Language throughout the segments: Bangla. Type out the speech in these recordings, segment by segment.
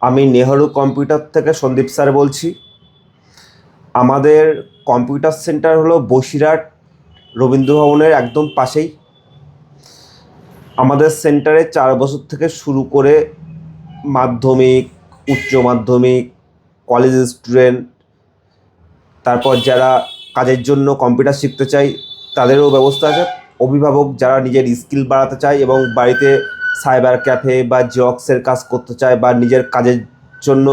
আমি নেহেরু কম্পিউটার থেকে সন্দীপ স্যার বলছি। আমাদের কম্পিউটার সেন্টার হলো বসিরহাট রবীন্দ্র ভবনের একদম পাশেই। আমাদের সেন্টারে 4 বছর থেকে শুরু করে মাধ্যমিক, উচ্চ মাধ্যমিক, কলেজ স্টুডেন্ট, তারপর যারা কাজের জন্য কম্পিউটার শিখতে চায় তাদেরও ব্যবস্থা আছে। অভিভাবক যারা নিজের স্কিল বাড়াতে চায় এবং বাড়িতে সাইবার ক্যাফে বা জেরক্সের কাজ করতে চায় বা নিজের কাজের জন্য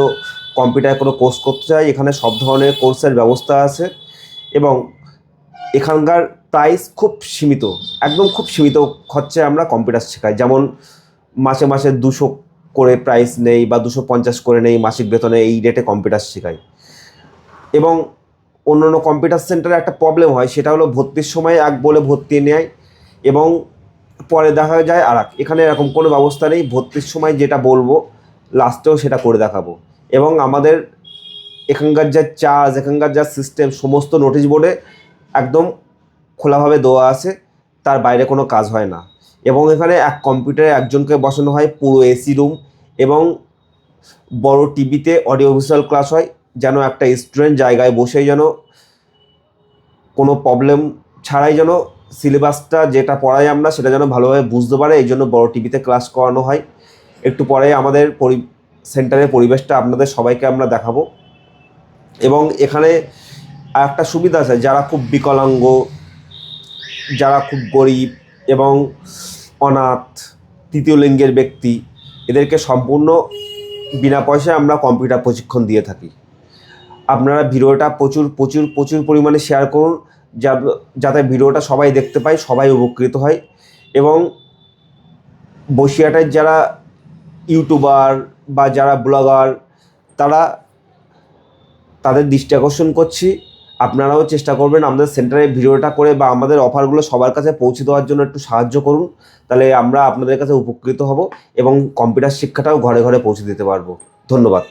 কম্পিউটারে কোনো কোর্স করতে চায়, এখানে সব ধরনের কোর্সের ব্যবস্থা আছে। এবং এখানকার প্রাইস খুব সীমিত, একদম খুব সীমিত খরচায় আমরা কম্পিউটার শেখাই। যেমন মাসে মাসে 200 করে প্রাইস নেই বা 250 করে নেই মাসিক বেতনে, এই রেটে কম্পিউটার শেখাই। এবং অন্য কম্পিউটার সেন্টারে একটা প্রবলেম হয়, সেটা হলো ভর্তির সময় এক বলে ভর্তি নেয় এবং পরে দেখা যায় আর এক। এখানে এরকম কোনো ব্যবস্থা নেই, ভর্তির সময় যেটা বলবো লাস্টেও সেটা করে দেখাবো। এবং আমাদের এখানকার যা চার্জ, এখানকার যা সিস্টেম, সমস্ত নোটিশ বোর্ডে একদম খোলাভাবে দেওয়া আছে, তার বাইরে কোনো কাজ হয় না। এবং এখানে এক কম্পিউটারে একজনকে বসানো হয়, পুরো এসি রুম এবং বড় টিভিতে অডিও ভিজুয়াল ক্লাস হয়, যেন একটা স্টুডেন্ট জায়গায় বসেই যেন কোনো প্রবলেম ছাড়াই যেন সিলেবাসটা যেটা পড়াই আমরা সেটা যেন ভালোভাবে বুঝতে পারে, এই জন্য বড় টিভিতে ক্লাস করানো হয়। একটু পরে আমাদের সেন্টারের পরিবেশটা আপনাদের সবাইকে আমরা দেখাবো। এবং এখানে একটা সুবিধা আছে, যারা খুব বিকলাঙ্গ, যারা খুব গরিব এবং অনাথ, তৃতীয় লিঙ্গের ব্যক্তি, এদেরকে সম্পূর্ণ বিনা পয়সায় আমরা কম্পিউটার প্রশিক্ষণ দিয়ে থাকি। আপনারা ভিডিওটা প্রচুর প্রচুর প্রচুর পরিমাণে শেয়ার করুন, যাতে ভিডিওটা সবাই দেখতে পায়, সবাই উপকৃত হয়। এবং বসিরহাটের যারা ইউটিউবার বা যারা ব্লগার, তাদের দৃষ্টি আকর্ষণ করছি, আপনারাও চেষ্টা করবেন আমাদের সেন্টারে ভিডিওটা করে বা আমাদের অফারগুলো সবার কাছে পৌঁছে দেওয়ার জন্য একটু সাহায্য করুন। তাহলে আমরা আপনাদের কাছে উপকৃত হব এবং কম্পিউটার শিক্ষাটাও ঘরে ঘরে পৌঁছে দিতে পারবো। ধন্যবাদ।